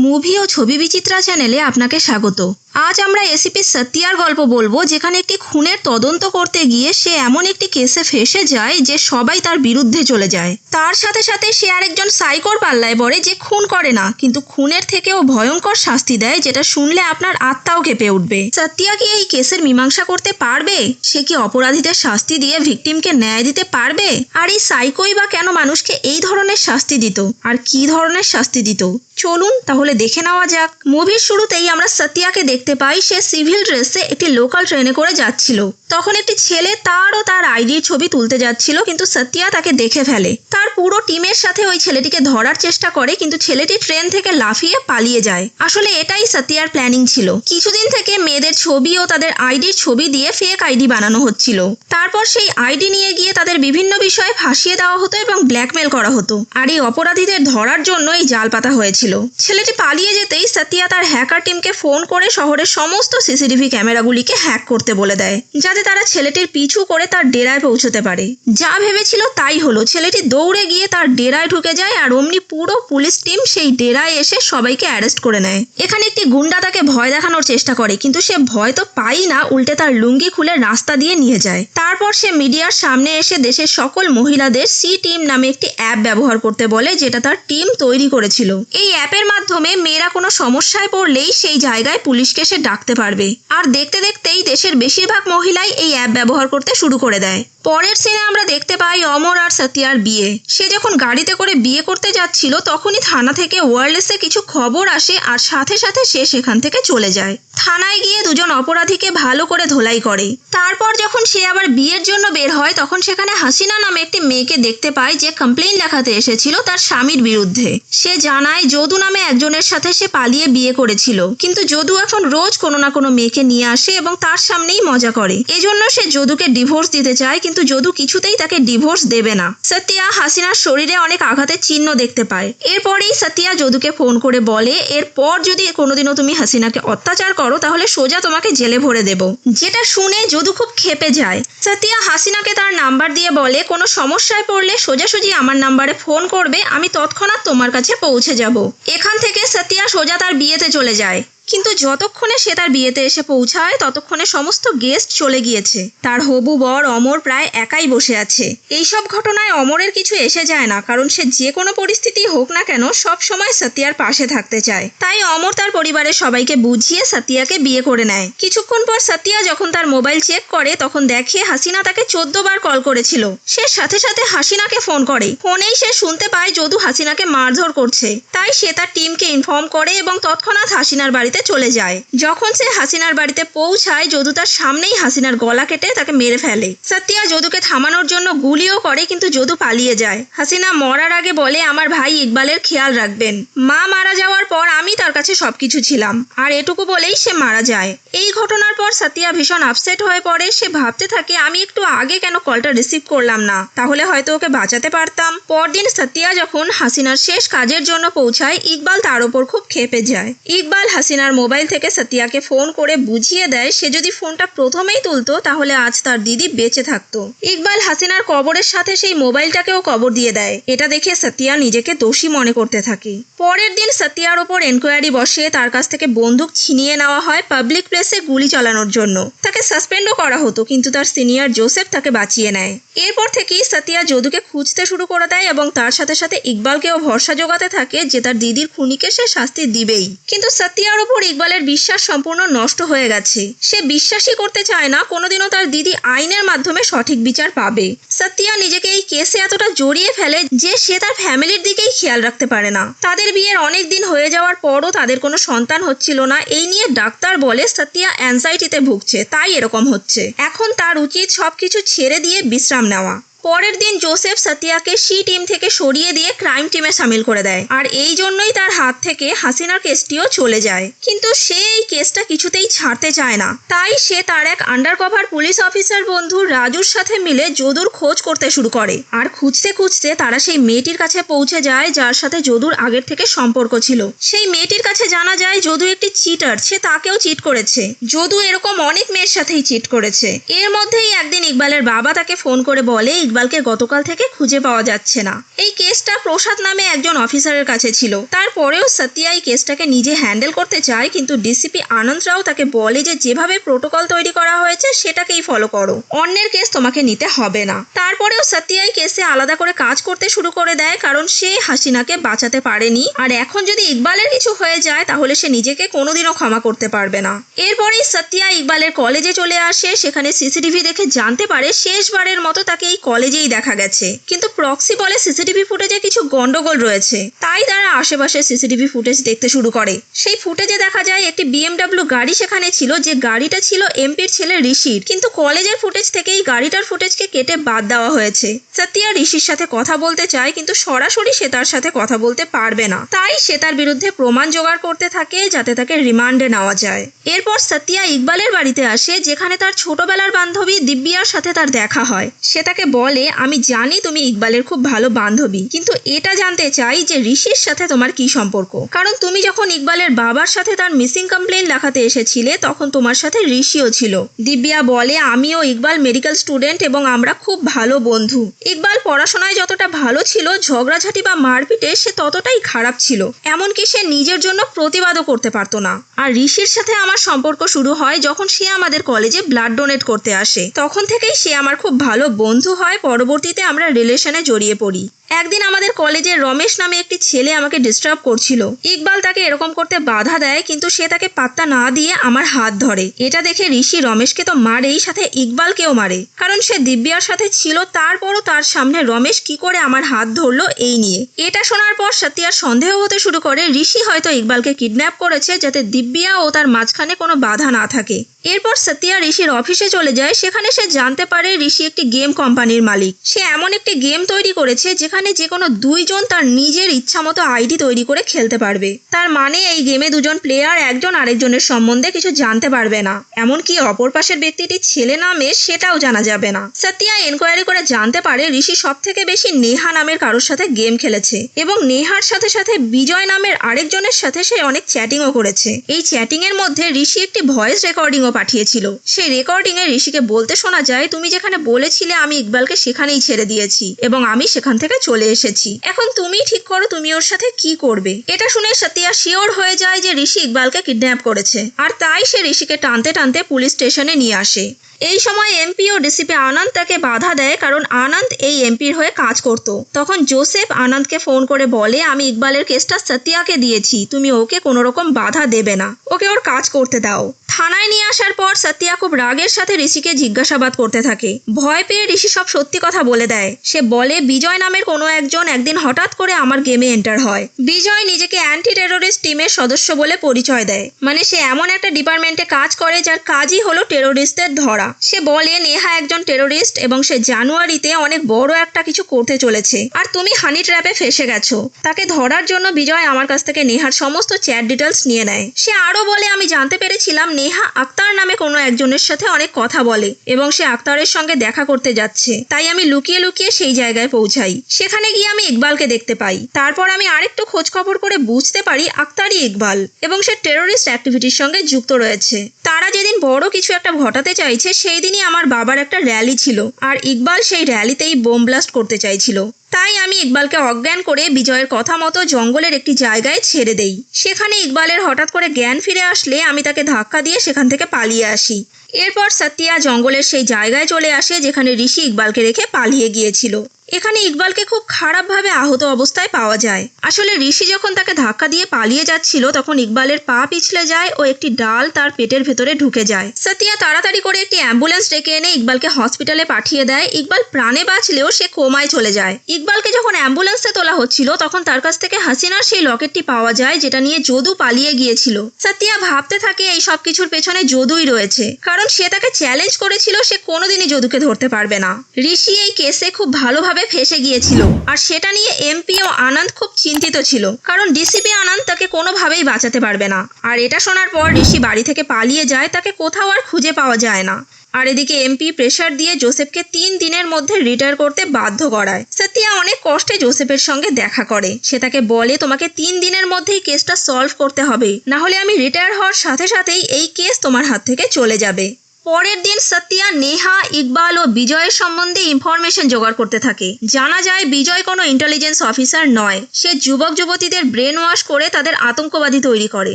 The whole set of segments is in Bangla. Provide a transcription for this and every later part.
মুভি ও ছবি বিচিত্রা চ্যানেলে আপনাকে স্বাগত। আজ আমরা এসিপি সত্যার গল্প বলবো, যেখানে একটি খুনের তদন্ত করতে গিয়ে সে এমন একটি কেসে ফেসে যায় যে সবাই তার বিরুদ্ধে চলে যায়। তার সাথে সাথে সে আরেকজন সাইকোর পাল্লায় পড়ে যে খুন করে না, কিন্তু খুনের থেকেও ভয়ঙ্কর শাস্তি দেয়, যেটা শুনলে আপনার আত্মাও কেঁপে উঠবে। সত্যা কি এই কেসের মীমাংসা করতে পারবে? সে কি অপরাধীদের শাস্তি দিয়ে ভিকটিমকে ন্যায় দিতে পারবে? আর এই সাইকোই বা কেন মানুষকে এই ধরনের শাস্তি দিত, আর কি ধরনের শাস্তি দিত? চলুন তাহলে দেখে নেওয়া যাক। মুভির শুরুতেই আমরা সত্যাকে দেখতে পাই। সে সিভিল ড্রেসে একটি লোকাল ট্রেনে করে যাচ্ছিল। তখন একটি ছেলে তার ও তার আইডির ছবি তুলতে যাচ্ছিল, কিন্তু সত্যা তাকে দেখে ফেলে। তার পুরো টিমের সাথে ওই ছেলেটিকে ধরার চেষ্টা করে, কিন্তু ছেলেটি ট্রেন থেকে লাফিয়ে পালিয়ে যায়। আসলে এটাই সত্যার প্ল্যানিং ছিল। কিছুদিন থেকে মেয়েদের ছবি ও তাদের আইডির ছবি দিয়ে ফেক আইডি বানানো হচ্ছিল। তারপর সেই আইডি নিয়ে গিয়ে তাদের বিভিন্ন বিষয়ে ফাঁসিয়ে দেওয়া হতো এবং ব্ল্যাকমেল করা হতো। আর এই অপরাধীদের ধরার জন্য এই জাল পাতা হয়েছিল। ছেলেটি পালিয়ে যেতেই সত্যা তার হ্যাকার টিমকে ফোন করে শহরের সমস্ত সিসিটিভি ক্যামেরাগুলিকে হ্যাক করতে বলে দেয়, যাতে তারা ছেলেটির পিছু করে তার ডেরায় পৌঁছতে পারে। যা ভেবেছিল তাই হলো। ছেলেটি দৌড়ে গিয়ে তার ডেরায় ঢুকে যায়, আর অমনি পুরো পুলিশ টিম সেই ডেরায় এসে সবাইকে অ্যারেস্ট করে নেয়। এখানে একটি গুন্ডা তাকে ভয় দেখানোর চেষ্টা করে, কিন্তু সে ভয় তো পাই না, উল্টে তার লুঙ্গি খুলে রাস্তা দিয়ে নিয়ে যায়। তারপর সে মিডিয়ার সামনে এসে দেশের সকল মহিলাদের সি টিম নামে একটি অ্যাপ ব্যবহার করতে বলে, যেটা তার টিম তৈরি করেছিল। এই অ্যাপের মাধ্যমে মেয়েরা কোনো সমস্যায় পড়লেই সেই জায়গায় পুলিশকে সে ডাকতে পারবে। আর দেখতে দেখতেই দেশের বেশিরভাগ মহিলাই এই অ্যাপ ব্যবহার করতে শুরু করে দেয়। পরের সিনে আমরা দেখতে পাই অমর আর সত্যার বিয়ে। সে যখন গাড়িতে করে বিয়ে করতে যাচ্ছিল, তখনই থানা থেকে ওয়্যারলেসে কিছু খবর আসে, আর সাথে সাথে সে সেখান থেকে চলে যায়। থানায় গিয়ে দুজন অপরাধীকে ভালো করে ধোলাই করে। তারপর যখন সে আবার বিয়ের জন্য বের হয়, তখন সেখানে হাসিনা নামে একটি মেয়েকে দেখতে পায়, যে কমপ্লেইন লেখাতে এসেছিল তার স্বামীর বিরুদ্ধে। সে জানায় যদু নামে একজনের সাথে সে পালিয়ে বিয়ে করেছিল, কিন্তু যদু এখন রোজ কোনো না কোনো মেয়েকে নিয়ে আসে এবং তার সামনেই মজা করে। এজন্য সে যদুকে ডিভোর্স দিতে চায়, কিন্তু যদু কিছুতেই তাকে ডিভোর্স দেবে না। সত্যা হাসিনার শরীরে অনেক আঘাতের চিহ্ন দেখতে পায়। এরপরেই সত্যা যদুকে ফোন করে বলে, এরপর যদি কোনোদিনও তুমি হাসিনাকে অত্যাচার করো তাহলে সোজা তোমাকে জেলে ভরে দেব। যেটা শুনে যদু খুব ক্ষেপে যায়। সত্যা হাসিনাকে তার নাম্বার দিয়ে বলে, কোনো সমস্যায় পড়লে সোজাসুজি আমার নাম্বারে ফোন করবে, আমি তৎক্ষণাৎ তোমার কাছে পৌঁছে যাব। এখান থেকে সত্যা সোজা তার বিয়েতে চলে যায়। কিন্তু যতক্ষণে সে তার বিয়েতে এসে পৌঁছায়, ততক্ষণে সমস্ত গেস্ট চলে গিয়েছে। তার হবু বর অমর প্রায় একাই বসে আছে। এইসব ঘটনায় অমরের কিছু এসে যায় না, কারণ সে যে কোনো পরিস্থিতি হোক না কেন সব সময় সত্যার পাশে থাকতে চায়। তাই অমর তার পরিবারের সবাইকে বুঝিয়ে সত্যাকে বিয়ে করে নেয়। কিছুক্ষণ পর সত্যা যখন তার মোবাইল চেক করে, তখন দেখে হাসিনা তাকে 14 বার কল করেছিল। সে সাথে সাথে হাসিনাকে ফোন করে। ফোনেই সে শুনতে পায় যদু হাসিনাকে মারধর করছে। তাই সে তার টিমকে ইনফর্ম করে এবং তৎক্ষণাৎ হাসিনার বাড়িতে চলে যায়। যখন সে হাসিনার বাড়িতে পৌঁছায়, যদু তার সামনেই হাসিনার গলা কেটে তাকে মেরে ফেলে। সত্যা যদুকে থামানোর জন্য গুলিও করে, কিন্তু যদু পালিয়ে যায়। হাসিনা মরার আগে বলে, আমার ভাই ইকবালের খেয়াল রাখবেন। মা মারা যাওয়ার পর আমি তার কাছে সবকিছু ছিলাম। আর এটুকু বলেই সে মারা যায়। এই ঘটনার পর সত্যা ভীষণ আপসেট হয়ে পড়ে। সে ভাবতে থাকে, আমি একটু আগে কেন কলটা রিসিভ করলাম না, তাহলে হয়তো ওকে বাঁচাতে পারতাম। পরদিন সত্যা যখন হাসিনার শেষ কাজের জন্য পৌঁছায়, ইকবাল তার ওপর খুব ক্ষেপে যায়। ইকবাল হাসিনার মোবাইল থেকে সত্যাকে ফোন করে বুঝিয়ে দেয়, সে যদি ফোনটা প্রথমেই তুলতো তাহলে আজ তার দিদি বেঁচে থাকতো। ইকবাল হাসিনার কবরের সাথে সেই মোবাইলটাকেও কবর দিয়ে দেয়। এটা দেখে সত্যা নিজেকে দোষী মনে করতে থাকে। পরের দিন সত্যার ওপর এনকোয়ারি বসে। তার কাছ থেকে বন্দুক ছিনিয়ে নেওয়া হয় পাবলিক প্লেসে গুলি চালানোর জন্য। তাকে সাসপেন্ডও করা হতো, কিন্তু তার সিনিয়র জোসেফ তাকে বাঁচিয়ে নেয়। এরপর থেকেই সত্যা যদুকে খুঁজতে শুরু করে দেয় এবং তার সাথে সাথে ইকবালকেও ভরসা জোগাতে থাকে যে তার দিদির খুনিকে সে শাস্তি দিবেই। কিন্তু সত্যার ওপর ইকবালের বিশ্বাস সম্পূর্ণ নষ্ট হয়ে গেছে। সে বিশ্বাসই করতে চায় না কোনোদিনও তার দিদি আইনের মাধ্যমে সঠিক বিচার পাবে। সত্যা নিজেকে এই কেসে এতটা জড়িয়ে ফেলে যে সে তার ফ্যামিলির দিকেই খেয়াল রাখতে পারে না। তাদের বিয়ের অনেক দিন হয়ে যাওয়ার পরও তাদের কোনো সন্তান হচ্ছিল না। এই নিয়ে ডাক্তার বলে সত্যা অ্যাংজাইটিতে ভুগছে, তাই এরকম হচ্ছে। এখন তার উচিত সবকিছু ছেড়ে দিয়ে বিশ্রাম নেওয়া। পরের দিন জোসেফ সত্যাকে সি টিম থেকে সরিয়ে দিয়ে ক্রাইম টিমে সামিল করে দেয়। আর এই জন্যই তার হাত থেকে হাসিনার কেসটিও চলে যায়। কিন্তু সে এই কেসটা কিছুতেই ছাড়তে চায় না। তাই সে তার এক আন্ডারকভার পুলিশ অফিসার বন্ধু রাজুর সাথে মিলে যদুর খোঁজ করতে শুরু করে। আর খুঁজতে খুঁজতে তারা সেই মেয়েটির কাছে পৌঁছে যায়, যার সাথে যদুর আগের থেকে সম্পর্ক ছিল। সেই মেয়েটির কাছে জানা যায় যদু একটি চিটার, সে তাকেও চিট করেছে। যদু এরকম অনেক মেয়ের সাথেই চিট করেছে। এর মধ্যেই একদিন ইকবালের বাবা তাকে ফোন করে বলে, ইকবালকে গতকাল থেকে খুঁজে পাওয়া যাচ্ছে না। এই কেসটা প্রসাদ নামে একজন অফিসারের কাছে ছিল। তারপরেও সত্যিয়া এই কেসটাকে নিজে হ্যান্ডেল করতে চায়, কিন্তু ডিসিপি আনন্দ রাও তাকে বলে যে যেভাবে প্রোটোকল তৈরি করা হয়েছে সেটাকেই ফলো করো, অন্যের কেস তোমাকে নিতে হবে না। তারপরেও সত্যিয়া এই কেসে আলাদা করে কাজ করতে শুরু করে দেয়, কারণ সে হাসিনাকে বাঁচাতে পারেনি। আর এখন যদি ইকবালের কিছু হয়ে যায় তাহলে সে নিজেকে কোনোদিনও ক্ষমা করতে পারবে না। এরপরেই সত্যিয়া ইকবালের কলেজে চলে আসে। সেখানে সিসিটিভি দেখে জানতে পারে শেষবারের মতো তাকে এই কলেজেই দেখা গেছে, কিন্তু প্রক্সি বলে সিসিটিভি ফুটেজে কিছু গন্ডগোল রয়েছে। তাই তারা আশেপাশে সিসিটিভি ফুটেজ দেখতে শুরু করে। সেই ফুটেজে দেখা যায় একটি BMW গাড়ি সেখানে ছিল, যে গাড়িটা ছিল এমপির ছেলে ঋষির, কিন্তু কলেজের ফুটেজ থেকে এই গাড়িটার ফুটেজকে কেটে বাদ দেওয়া হয়েছে। সত্যিয়া ঋষির সাথে কথা বলতে চায়, কিন্তু সরাসরি সে তার সাথে কথা বলতে পারবে না। তাই সে তার বিরুদ্ধে প্রমাণ জোগাড় করতে থাকে যাতে তাকে রিমান্ডে নেওয়া যায়। এরপর সত্যিয়া ইকবালের বাড়িতে আসে, যেখানে তার ছোটবেলার বান্ধবী দিব্যার সাথে তার দেখা হয়। সে তাকে বলে, আমি জানি তুমি ইকবালের খুব ভালো বান্ধবী, কিন্তু এটা জানতে চাই যে ঋষির সাথে তোমার কি সম্পর্ক, কারণ তুমি যখন ইকবালের বাবার সাথে তার মিসিং কমপ্লেন লেখাতে এসেছিলে তখন তোমার সাথে ঋষিও ছিল। দিব্যা বলে, আমিও ইকবাল মেডিকেল স্টুডেন্ট এবং আমরা খুব ভালো বন্ধু। ইকবাল পড়াশোনায় যতটা ভালো ছিল, ঝগড়াঝাটি বা মারপিটে সে ততটাই খারাপ ছিল, এমনকি সে নিজের জন্য প্রতিবাদও করতে পারতো না। আর ঋষির সাথে আমার সম্পর্ক শুরু হয় যখন সে আমাদের কলেজে ব্লাড ডোনেট করতে আসে। তখন থেকেই সে আমার খুব ভালো বন্ধু হয়। পরবর্তীতে আমরা রিলেশনে জড়িয়ে পড়ি। একদিন আমাদের কলেজের রমেশ নামে একটি ছেলে আমাকে ডিস্টার্ব করছিল। ইকবাল তাকে এরকম করতে বাধা দেয়, কিন্তু সে তাকে পাত্তা না দিয়ে আমার হাত ধরে। এটা দেখে ঋষি রমেশকে তো মারেই, সাথে ইকবালকেও মারে, কারণ সে দিব্যার সাথে ছিল। তারপরও তার সামনে রমেশ কি করে আমার হাত ধরলো এই নিয়ে। এটা শোনার পর সত্যিয়ার সন্দেহ হতে শুরু করে ঋষি হয়তো ইকবালকে কিডন্যাপ করেছে, যাতে দিব্যা ও তার মাঝখানে কোনো বাধা না থাকে। এরপর সত্যিয়া ঋষির অফিসে চলে যায়। সেখানে সে জানতে পারে ঋষি একটি গেম কোম্পানির মালিক। সে এমন একটি গেম তৈরি করেছে যেখানে যে কোনো দুইজন তার নিজের ইচ্ছা মতো আইডি তৈরি করে খেলতে পারবে। তার মানে এই গেমে দুজন প্লেয়ার একজন আরেকজনের সম্বন্ধে কিছু জানতে পারবে না, এমনকি অপর পাশের ব্যক্তিটি ছেলে না মেয়ে সেটাও জানা যাবে না। সত্যিয়া এনকোয়ারি করে জানতে পারে ঋষি সব থেকে বেশি নেহা নামের কারোর সাথে গেম খেলেছে, এবং নেহার সাথে সাথে বিজয় নামের আরেকজনের সাথে সে অনেক চ্যাটিংও করেছে। এই চ্যাটিং এর মধ্যে ঋষি একটি ভয়েস রেকর্ডিংও পাঠিয়েছিল। সেই রেকর্ডিং এ ঋষিকে বলতে শোনা যায়, তুমি যেখানে বলেছিলে আমি ইকবালকে সেখানেই ছেড়ে দিয়েছি এবং আমি সেখান থেকে চলে এসেছি, এখন তুমি ঠিক করো তুমি ওর সাথে কি করবে। এটা শুনে সত্যিয়া শিওর হয়ে যায় যে ঋষি ইকবালকে কিডন্যাপ করেছে, আর তাই সে ঋষিকে টানতে টানতে পুলিশ স্টেশনে নিয়ে আসে। এই সময় এমপি ও ডিসিপি আনন্দ তাকে বাধা দেয়, কারণ আনন্দ এই এমপির হয়ে কাজ করত। তখন জোসেফ আনন্দকে ফোন করে বলে, আমি ইকবালের কেসটা সত্যিয়াকে দিয়েছি, তুমি ওকে কোনো রকম বাধা দেবে না, ওকে ওর কাজ করতে দাও। থানায় নিয়ে আসার পর সত্যিয়া খুব রাগের সাথে ঋষিকে জিজ্ঞাসাবাদ করতে থাকে। ভয় পেয়ে ঋষি সব সত্যি কথা বলে দেয়। সে বলে, বিজয় নামের কোনো একজন একদিন হঠাৎ করে আমার গেমে এন্টার হয়। বিজয় নিজেকে অ্যান্টি টেরোরিস্ট টিমের সদস্য বলে পরিচয় দেয়, মানে সে এমন একটা ডিপার্টমেন্টে কাজ করে যার কাজই হলো টেরোরিস্টদের ধরা। সে বলে নেহা একজন টেরোরিস্ট এবং সে জানুয়ারিতে অনেক বড় একটা কিছু করতে চলেছে, আর তুমি হানি ট্র্যাপে ফেসে গেছো। তাকে ধরার জন্য বিজয় আমার কাছ থেকে নেহার সমস্ত চ্যাট ডিটেলস নিয়ে নেয়। সে আরো বলে, আমি জানতে পেরেছিলাম নেহা আক্তার নামে কোনো একজনের সাথে অনেক কথা বলে এবং সে আক্তারের সঙ্গে দেখা করতে যাচ্ছে, তাই আমি লুকিয়ে লুকিয়ে সেই জায়গায় পৌঁছাই। সেখানে গিয়ে আমি ইকবালকে দেখতে পাই। তারপর আমি আরেকটু খোঁজ খবর করে বুঝতে পারি আক্তারই ইকবাল এবং সে টেরোরিস্ট অ্যাক্টিভিটির সঙ্গে যুক্ত রয়েছে। তারা যেদিন বড় কিছু একটা ঘটাতে চাইছে সেই দিনই আমার বাবার একটা র্যালি ছিল, আর ইকবাল সেই র্যালিতেই বোম ব্লাস্ট করতে চাইছিল। তাই আমি ইকবালকে অজ্ঞান করে বিজয়ের কথা মতো জঙ্গলের একটি জায়গায় ছেড়ে দেই। সেখানে ইকবালের হঠাৎ করে জ্ঞান ফিরে আসলে আমি তাকে ধাক্কা দিয়ে সেখান থেকে পালিয়ে আসি। এরপর সত্যিয়া জঙ্গলের সেই জায়গায় চলে আসে যেখানে ঋষি ইকবালকে রেখে পালিয়ে গিয়েছিল। এখানে ইকবালকে খুব খারাপভাবে আহত অবস্থায় পাওয়া যায়। আসলে ঋষি যখন তাকে ধাক্কা দিয়ে পালিয়ে যাচ্ছিল তখন ইকবালের পা পিছলে যায় ও একটি ডাল তার পেটের ভেতরে ঢুকে যায়। সত্যিয়া তাড়াতাড়ি করে একটি অ্যাম্বুলেন্স ডেকে এনে ইকবালকে হসপিটালে পাঠিয়ে দেয়। ইকবাল প্রাণে বাঁচলেও সে কোমায় চলে যায়। ইকবালকে যখন অ্যাম্বুলেন্সে তোলা হচ্ছিল তখন তার কাছ থেকে হাসিনার সেই লকেটটি পাওয়া যায় যেটা নিয়ে যদু পালিয়ে গিয়েছিল। সত্যিয়া ভাবতে থাকে এই সব কিছুর পেছনে যদুই রয়েছে, কারণ সে তাকে চ্যালেঞ্জ করেছিল সে কোনোদিনই যদুকে ধরতে পারবে না। ঋষি এই কেসে খুব ভালোভাবে ফেসে গিয়েছিল, আর সেটা নিয়ে এমপি ও আনন্দ খুব চিন্তিত ছিল, কারণ ডিসিপি আনন্দ তাকে কোনোভাবেই বাঁচাতে পারবে না। আর এটা শোনার পর ঋষি বাড়ি থেকে পালিয়ে যায়, তাকে কোথাও আর খুঁজে পাওয়া যায় না। আর এদিকে এমপি প্রেসার দিয়ে জোসেফকে 3 দিনের মধ্যে রিটায়ার করতে বাধ্য করায়। সত্যিয়া অনেক কষ্টে জোসেফের সঙ্গে দেখা করে। সে তাকে বলে, তোমাকে 3 দিনের মধ্যেই কেসটা সলভ করতে হবে, না হলে আমি রিটায়ার হওয়ার সাথে সাথেই এই কেস তোমার হাত থেকে চলে যাবে। পরের দিন সত্যিয়া নেহা, ইকবাল ও বিজয়ের সম্বন্ধে ইনফরমেশন জোগাড় করতে থাকে। জানা যায় বিজয় কোনো ইন্টেলিজেন্স অফিসার নয়, সে যুবক যুবতীদের ব্রেন ওয়াশ করে তাদের আতঙ্কবাদী তৈরি করে।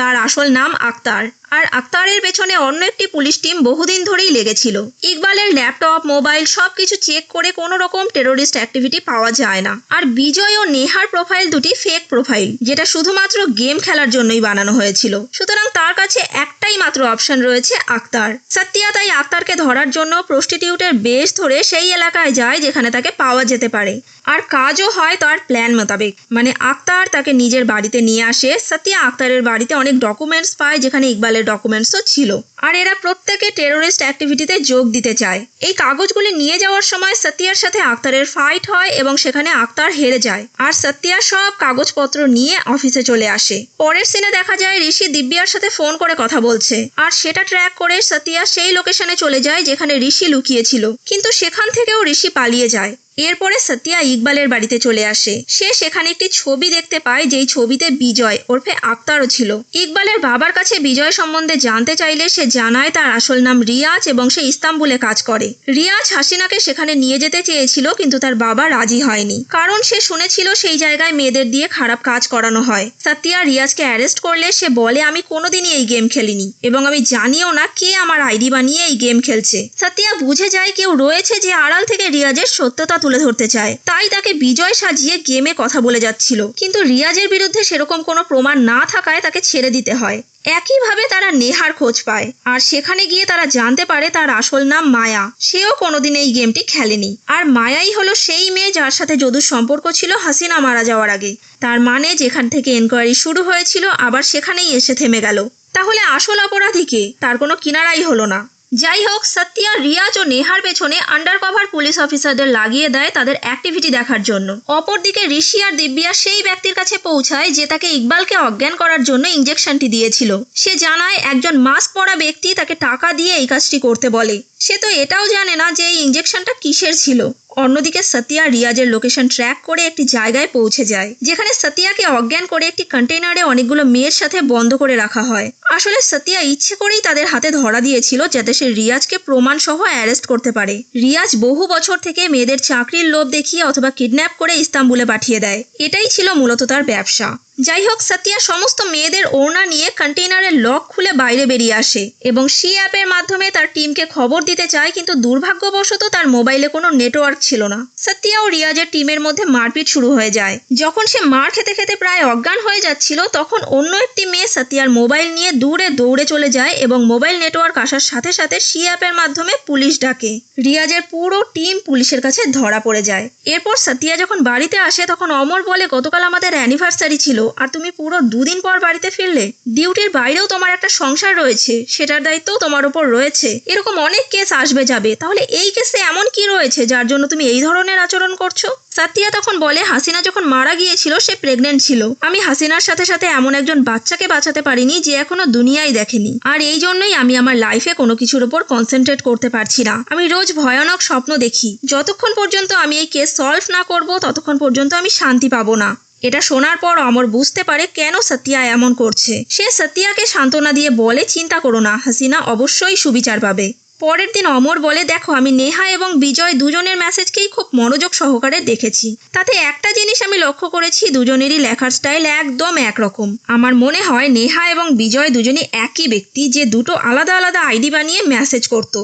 তার আসল নাম আক্তার, আর আক্তারের পেছনে অন্য একটি পুলিশ টিম বহুদিন ধরেই লেগেছিল। ইকবালের ল্যাপটপ, মোবাইল সবকিছু চেক করে কোনো রকম টেরোরিস্ট অ্যাক্টিভিটি পাওয়া যায় না। আর বিজয় ও নেহার প্রোফাইল দুটি ফেক প্রোফাইল, যেটা শুধুমাত্র গেম খেলার জন্যই বানানো হয়েছিল। সুতরাং তার কাছে একটাই মাত্র অপশন রয়েছে আক্তার। সত্যিয়া তাই আক্তারকে ধরার জন্য প্রস্টিটিউটের বেশ ধরে সেই এলাকায় যায় যেখানে তাকে পাওয়া যেতে পারে। আর কাজও হয় তার প্ল্যান মোতাবেক, মানে আক্তার তাকে নিজের বাড়িতে নিয়ে আসে। সত্যিয়া আক্তারের বাড়িতে অনেক ডকুমেন্টস পায়, যেখানে ইকবালের ডকুমেন্টসও ছিল। আর এরা প্রত্যেকে টেরোরিস্ট অ্যাক্টিভিটিতে যোগ দিতে চায়। এই কাগজগুলি নিয়ে যাওয়ার সময় সত্যিয়ার সাথে আক্তারের ফাইট হয় এবং সেখানে আক্তার হেরে যায়। আর সত্যিয়া সব কাগজপত্র নিয়ে অফিসে চলে আসে। পরের সিনে দেখা যায় ঋষি দিব্যার সাথে ফোন করে কথা বলছে, আর সেটা ট্র্যাক করে সত্যিয়া সেই লোকেশনে চলে যায় যেখানে ঋষি লুকিয়েছিল, কিন্তু সেখান থেকেও ঋষি পালিয়ে যায়। এরপরে সত্যিয়া ইকবালের বাড়িতে চলে আসে। সে সেখানে একটি ছবি দেখতে পায়, যেই ছবিতে বিজয় ওরফে আক্তারও ছিল। ইকবালের বাবার কাছে বিজয় সম্বন্ধে জানতে চাইলে সে জানায় তার আসল নাম রিয়াজ এবং সে ইস্তাম্বুলে কাজ করে। রিয়াজ হাসিনাকে সেখানে নিয়ে যেতে চেয়েছিল, কিন্তু তার বাবা রাজি হয়নি, কারণ সে শুনেছিল সেই জায়গায় মেয়েদের দিয়ে খারাপ কাজ করানো হয়। সত্যিয়া রিয়াজকে অ্যারেস্ট করলে সে বলে, আমি কোনোদিনই এই গেম খেলিনি এবং আমি জানিও না কে আমার আইডি বানিয়ে এই গেম খেলছে। সত্যিয়া বুঝে যায় কেউ রয়েছে যে আড়াল থেকে রিয়াজের সত্যতা তুলে ধরতে চায়, তাই তাকে বিজয় সাজিয়ে গেমে কথা বলে যাচ্ছিল। কিন্তু রিয়াজের বিরুদ্ধে সেরকম কোনো প্রমাণ না থাকায় তাকে ছেড়ে দিতে হয়। একইভাবে তারা নেহার খোঁজ পায়, আর সেখানে গিয়ে তারা জানতে পারে তার আসল নাম মায়া। সেও কোনোদিন এই গেমটি খেলেনি। আর মায়াই হলো সেই মেয়ে যার সাথে যদুর সম্পর্ক ছিল হাসিনা মারা যাওয়ার আগে। তার মানে যেখান থেকে এনকোয়ারি শুরু হয়েছিল আবার সেখানেই এসে থেমে গেল। তাহলে আসল অপরাধী কে? তার কোনো কিনারাই হলো না। যাই হোক, সত্যিয়া রিয়াজ ও নেহার পেছনে আন্ডারকভার পুলিশ অফিসারদের লাগিয়ে দেয় তাদের অ্যাক্টিভিটি দেখার জন্য। অপরদিকে ঋষি আর দিব্যা সেই ব্যক্তির কাছে পৌঁছায় যে তাকে ইকবালকে অজ্ঞান করার জন্য ইঞ্জেকশনটি দিয়েছিল। সে জানায় একজন মাস্ক পরা ব্যক্তি তাকে টাকা দিয়ে এই কাজটি করতে বলে। সে তো এটাও জানে না যে এই ইঞ্জেকশনটা কিসের ছিল। অন্যদিকে সত্যিয়া রিয়াজের লোকেশন ট্র্যাক করে একটি জায়গায় পৌঁছে যায়, যেখানে সত্যিয়াকে অজ্ঞান করে একটি কন্টেইনারে অনেকগুলো মেয়ের সাথে বন্ধ করে রাখা হয়। আসলে সত্যিয়া ইচ্ছে করেই তাদের হাতে ধরা দিয়েছিল যাতে সে রিয়াজকে প্রমাণ সহ অ্যারেস্ট করতে পারে। রিয়াজ বহু বছর থেকে মেয়েদের চাকরির লোভ দেখিয়ে অথবা কিডন্যাপ করে ইস্তাম্বুলে পাঠিয়ে দেয়। এটাই ছিল মূলত তার ব্যবসা। যাই হোক, সত্যিয়া সমস্ত মেয়েদের ওড়না নিয়ে কন্টেইনারের লক খুলে বাইরে বেরিয়ে আসে এবং সি অ্যাপের মাধ্যমে তার টিমকে খবর দিতে চায়, কিন্তু দুর্ভাগ্যবশত তার মোবাইলে কোনো নেটওয়ার্ক ছিল না। সত্যিয়া ও রিয়াজের টিমের মধ্যে মারপিট শুরু হয়ে যায়। যখন সে মার খেতে খেতে প্রায় অজ্ঞান হয়ে যাচ্ছিল, তখন অন্য একটি মেয়ে সত্যিয়ার মোবাইল নিয়ে দূরে দৌড়ে চলে যায় এবং মোবাইল নেটওয়ার্ক আসার সাথে সাথে সি অ্যাপের মাধ্যমে পুলিশ ডাকে। রিয়াজের পুরো টিম পুলিশের কাছে ধরা পড়ে যায়। এরপর সত্যিয়া যখন বাড়িতে আসে তখন অমর বলে, গতকাল আমাদের অ্যানিভার্সারি ছিল আর তুমি পুরো 2 দিন পর বাড়িতে ফিরলে। ডিউটির বাইরেও তোমার একটা সংসার রয়েছে, সেটার দায়িত্বও তোমার উপর রয়েছে। এরকম অনেক কেস আসবে যাবে, তাহলে এই কেসে এমন কি রয়েছে যার জন্য তুমি এই ধরনের আচরণ করছো? সত্যিয়া তখন বলে, হাসিনা যখন মারা গিয়েছিল সে প্রেগনেন্ট ছিল। আমি হাসিনার সাথে সাথে এমন একজন বাচ্চাকে বাঁচাতে পারিনি যে এখনো দুনিয়ায় দেখেনি। আর এই জন্যই আমি আমার লাইফে কোনো কিছুর উপর কনসেন্ট্রেট করতে পারছি না। আমি রোজ ভয়ানক স্বপ্ন দেখি। যতক্ষণ পর্যন্ত আমি এই কেস সলভ না করব ততক্ষণ পর্যন্ত আমি শান্তি পাবো না। এটা শোনার পর অমর বুঝতে পারে কেন সত্যিয়া এমন করছে। সে সত্যিয়াকে সান্ত্বনা দিয়ে বলে, চিন্তা করো না, হাসিনা অবশ্যই সুবিচার পাবে। পরের দিন অমর বলে, দেখো আমি নেহা এবং বিজয় দুজনের মেসেজকেই খুব মনোযোগ সহকারে দেখেছি। তাতে একটা জিনিস আমি লক্ষ্য করেছি, দুজনেরই লেখার স্টাইল একদম একরকম। আমার মনে হয় নেহা এবং বিজয় দুজনই একই ব্যক্তি, যে দুটো আলাদা আলাদা আইডি বানিয়ে মেসেজ করত।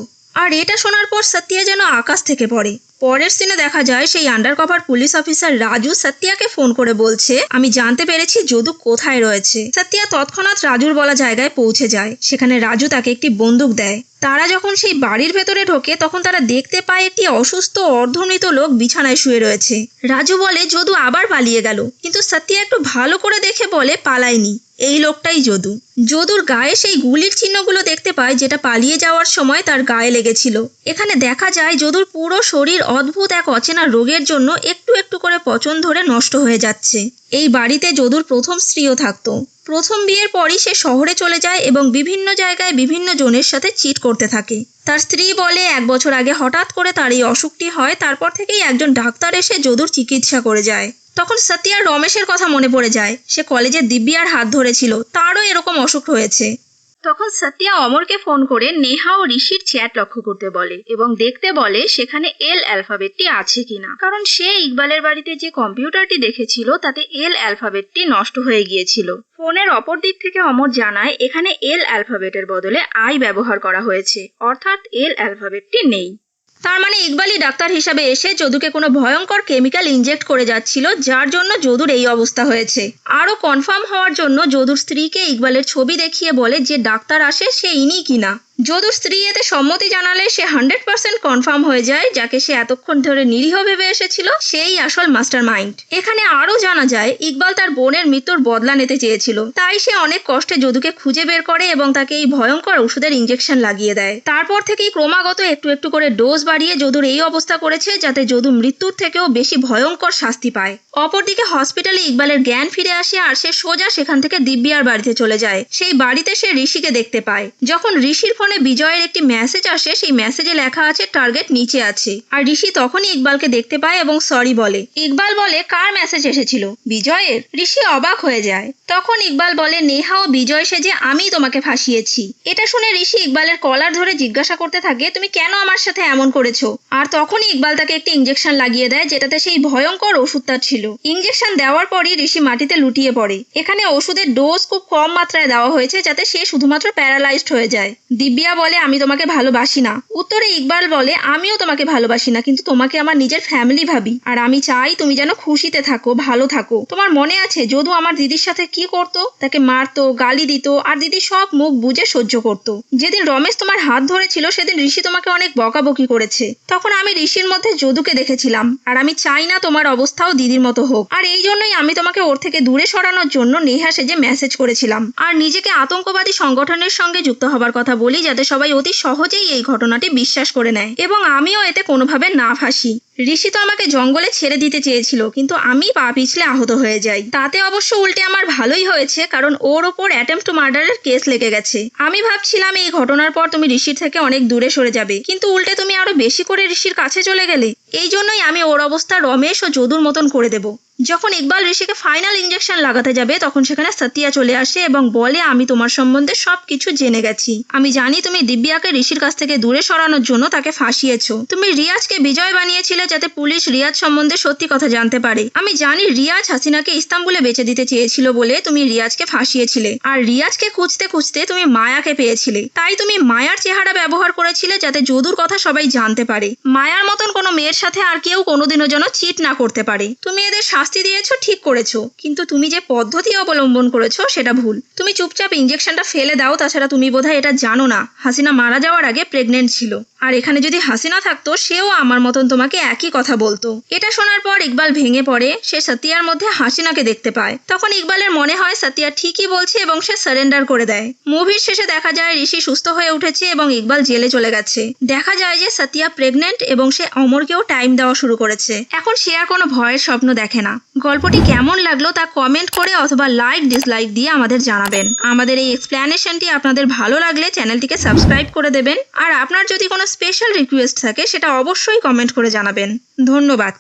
আর এটা শোনার পর সত্যিয়া যেন আকাশ থেকে পড়ে। পরের সিনে দেখা যায় সেই আন্ডারকভার পুলিশ অফিসার রাজু সত্যিয়াকে ফোন করে বলছে, আমি জানতে পেরেছি যদু কোথায় রয়েছে। সত্যিয়া তৎক্ষণাৎ রাজুর বলা জায়গায় পৌঁছে যায়। সেখানে রাজু তাকে একটি বন্দুক দেয়। তারা যখন সেই বাড়ির ভেতরে ঢোকে তখন তারা দেখতে পায় একটি অসুস্থ অর্ধমৃত লোক বিছানায় শুয়ে রয়েছে। রাজু বলে যদু আবার পালিয়ে গেল, কিন্তু সত্যিয়া একটু ভালো করে দেখে বলে পালায়নি, এই লোকটাই যদু। যদুর গায়ে সেই গুলির চিহ্নগুলো দেখতে পায় যেটা পালিয়ে যাওয়ার সময় তার গায়ে লেগেছিল। এখানে দেখা যায় যদুর পুরো শরীর অদ্ভুত এক অচেনা রোগের জন্য একটু একটু করে পচন ধরে নষ্ট হয়ে যাচ্ছে। এই বাড়িতে যদুর প্রথম স্ত্রীও থাকতো। প্রথম বিয়ের পরই সে শহরে চলে যায় এবং বিভিন্ন জায়গায় বিভিন্ন জনের সাথে চিট করতে থাকে। তার স্ত্রী বলে 1 বছর আগে হঠাৎ করে তার এই অসুখটি হয়, তারপর থেকেই একজন ডাক্তার এসে যদুর চিকিৎসা করে যায়। তখন সত্যিয়ার রমেশের কথা মনে পড়ে যায়। সে কলেজে দিব্যার হাত ধরেছিল, তারও এরকম অসুখ হয়েছে। তখন সত্যা অমরকে ফোন করে নেহা ও ঋষির চ্যাট লক্ষ্য করতে বলে এবং দেখতে বলে সেখানে এল অ্যালফাবেটটি আছে কিনা, কারণ সে ইকবালের বাড়িতে যে কম্পিউটারটি দেখেছিল তাতে এল অ্যালফাবেটটি নষ্ট হয়ে গিয়েছিল। ফোনের অপর দিক থেকে অমর জানায় এখানে এল অ্যালফাবেটের বদলে আই ব্যবহার করা হয়েছে, অর্থাৎ এল অ্যালফাবেটটি নেই। তার মানে ইকবালই ডাক্তার হিসাবে এসে যদুকে কোনো ভয়ঙ্কর কেমিক্যাল ইনজেক্ট করে যাচ্ছিল, যার জন্য যদুর এই অবস্থা হয়েছে। আরও কনফার্ম হওয়ার জন্য যদুর স্ত্রীকে ইকবালের ছবি দেখিয়ে বলে যে ডাক্তার আসে সে ইনি কিনা। যদুর স্ত্রী এতে সম্মতি জানালে সে 100% কনফার্ম হয়ে যায় যাকে সে এতক্ষণ ধরে নিরীহ ভেবে এসেছিল সেই আসল মাস্টার মাইন্ড। এখানে আরও জানা যায় ইকবাল তার বোনের মৃত্যুর বদলা নিতে চেয়েছিল, তাই সে অনেক কষ্টে যদুকে খুঁজে বের করে এবং তাকে এই ভয়ঙ্কর ওষুধের ইনজেকশন লাগিয়ে দেয়। তারপর থেকেই ক্রমাগত একটু একটু করে ডোজ বাড়িয়ে যদুর এই অবস্থা করেছে যাতে যদু মৃত্যুর থেকেও বেশি ভয়ঙ্কর শাস্তি পায়। অপরদিকে হসপিটালে ইকবালের জ্ঞান ফিরে আসে আর সে সোজা সেখান থেকে দিব্যার বাড়িতে চলে যায়। সেই বাড়িতে সে ঋষিকে দেখতে পায়। যখন ঋষির ফোনে বিজয়ের একটি মেসেজ আসে সেই মেসেজে লেখা আছে টার্গেট নিচে আছে, আর ঋষি তখনই ইকবালকে দেখতে পায় এবং সরি বলে। ইকবাল বলে কার মেসেজ এসেছিল, বিজয়ের? ঋষি অবাক হয়ে যায়। তখন ইকবাল বলে নেহা ও বিজয় সেজে আমি তোমাকে ফাঁসিয়েছি। এটা শুনে ঋষি ইকবালের কলার ধরে জিজ্ঞাসা করতে থাকে তুমি কেন আমার সাথে এমন করেছো? আর তখনই ইকবাল তাকে একটি ইনজেকশন লাগিয়ে দেয় যেটাতে সেই ভয়ঙ্কর ওষুধটা ছিল। ইনজেকশন দেওয়ার পরই ঋষি মাটিতে লুটিয়ে পড়ে। এখানে ওষুধের ডোজ খুব কম মাত্রায় দেওয়া হয়েছে যাতে সে শুধুমাত্র প্যারালাইজড হয়ে যায়। দিব্যা বলে আমি তোমাকে ভালোবাসি না। উত্তরে ইকবাল বলে আমিও তোমাকে ভালোবাসি না, কিন্তু তোমাকে আমার নিজের ফ্যামিলি ভাবি আর আমি চাই তুমি যেন খুশিতে থাকো, ভালো থাকো। তোমার মনে আছে যদু আমার দিদির সাথে কি করতো? তাকে মারতো, গালি দিত আর দিদি সব মুখ বুঝে সহ্য করতো। যেদিন রমেশ তোমার হাত ধরেছিল সেদিন ঋষি তোমাকে অনেক বকাবকি করেছে। তখন আমি ঋষির মধ্যে যদুকে দেখেছিলাম আর আমি চাই না তোমার অবস্থাও দিদির মতো হোক। আর এই জন্যই আমি তোমাকে ওর থেকে দূরে সরানোর জন্য নেহা সেজে মেসেজ করেছিলাম আর নিজেকে আতঙ্কবাদী সংগঠনের সঙ্গে যুক্ত হবার কথা বলি যাতে সবাই অতি সহজেই এই ঘটনাটি বিশ্বাস করে নেয় এবং আমিও এতে কোনোভাবে না ফাঁসি। ঋষি তো আমাকে জঙ্গলে ছেড়ে দিতে চেয়েছিল কিন্তু আমি পা পিছলে আহত হয়ে যাই। তাতে অবশ্য উল্টে আমার ভালোই হয়েছে কারণ ওর ওপর অ্যাটেম্পট টু মার্ডারের কেস লেগে গেছে। আমি ভাবছিলাম এই ঘটনার পর তুমি ঋষির থেকে অনেক দূরে সরে যাবে, কিন্তু উল্টে তুমি আরো বেশি করে ঋষির কাছে চলে গেলে। এই জন্যই আমি ওর অবস্থা রমেশ ও যদুর মতন করে দেব। যখন ইকবাল ঋষিকে ফাইনাল ইনজেকশন লাগাতে যাবে তখন সেখানে সতিয়া চলে আসে এবং বলে আমি তোমার সম্বন্ধে সবকিছু জেনে গেছি। আমি জানি তুমি দিব্যাকে ঋষির কাছ থেকে দূরে সরানোর জন্য তাকে ফাঁসিয়েছো। তুমি রিয়াজকে বিজয় বানিয়েছিলে যাতে পুলিশ রিয়াজ সম্বন্ধে সত্যি কথা জানতে পারে। আমি জানি রিয়াজ হাসিনাকে ইস্তাম্বুলে বেচে দিতে চেয়েছিল বলে তুমি রিয়াজকে ফাঁসিয়েছিলে, আর রিয়াজকে খুঁজতে খুঁজতে তুমি মায়াকে পেয়েছিলে। তাই তুমি মায়ার চেহারা ব্যবহার করেছিলে যাতে যদুর কথা সবাই জানতে পারে। মায়ার মতন কোনো মেয়ের সাথে আর কেউ কোনোদিনও যেন চিট না করতে পারে। তুমি এদের শাস্তি দিয়েছো, ঠিক করেছো, কিন্তু তুমি যে পদ্ধতি অবলম্বন করেছো সেটা ভুল। তুমি চুপচাপ ইনজেকশনটা ফেলে দাও। তাছাড়া তুমি বোধহয় এটা জানো না হাসিনা মারা যাওয়ার আগে প্রেগনেন্ট ছিল, আর এখানে যদি হাসিনা থাকতো সেও আমার মতন তোমাকে একই কথা বলতো। এটা শোনার পর ইকবাল ভেঙে পড়ে। সে সতিয়ার মধ্যে হাসিনাকে দেখতে পায়। তখন ইকবালের মনে হয় সতিয়া ঠিকই বলছে এবং সে সারেন্ডার করে দেয়। মুভির শেষে দেখা যায় ঋষি সুস্থ হয়ে উঠেছে এবং ইকবাল জেলে চলে গেছে। দেখা যায় যে সতিয়া প্রেগনেন্ট এবং সে অমরকেও টাইম দেওয়া শুরু করেছে। এখন সে আর কোনো ভয়ের স্বপ্ন দেখে না। গল্পটি কেমন লাগলো তা কমেন্ট করে অথবা লাইক ডিসলাইক দিয়ে আমাদের জানাবেন। আমাদের এই এক্সপ্লেনেশনটি আপনাদের ভালো লাগলে চ্যানেলটিকে সাবস্ক্রাইব করে দেবেন, আর আপনার যদি কোনো স্পেশাল রিকোয়েস্ট থাকে সেটা অবশ্যই কমেন্ট করে জানাবেন। ধন্যবাদ।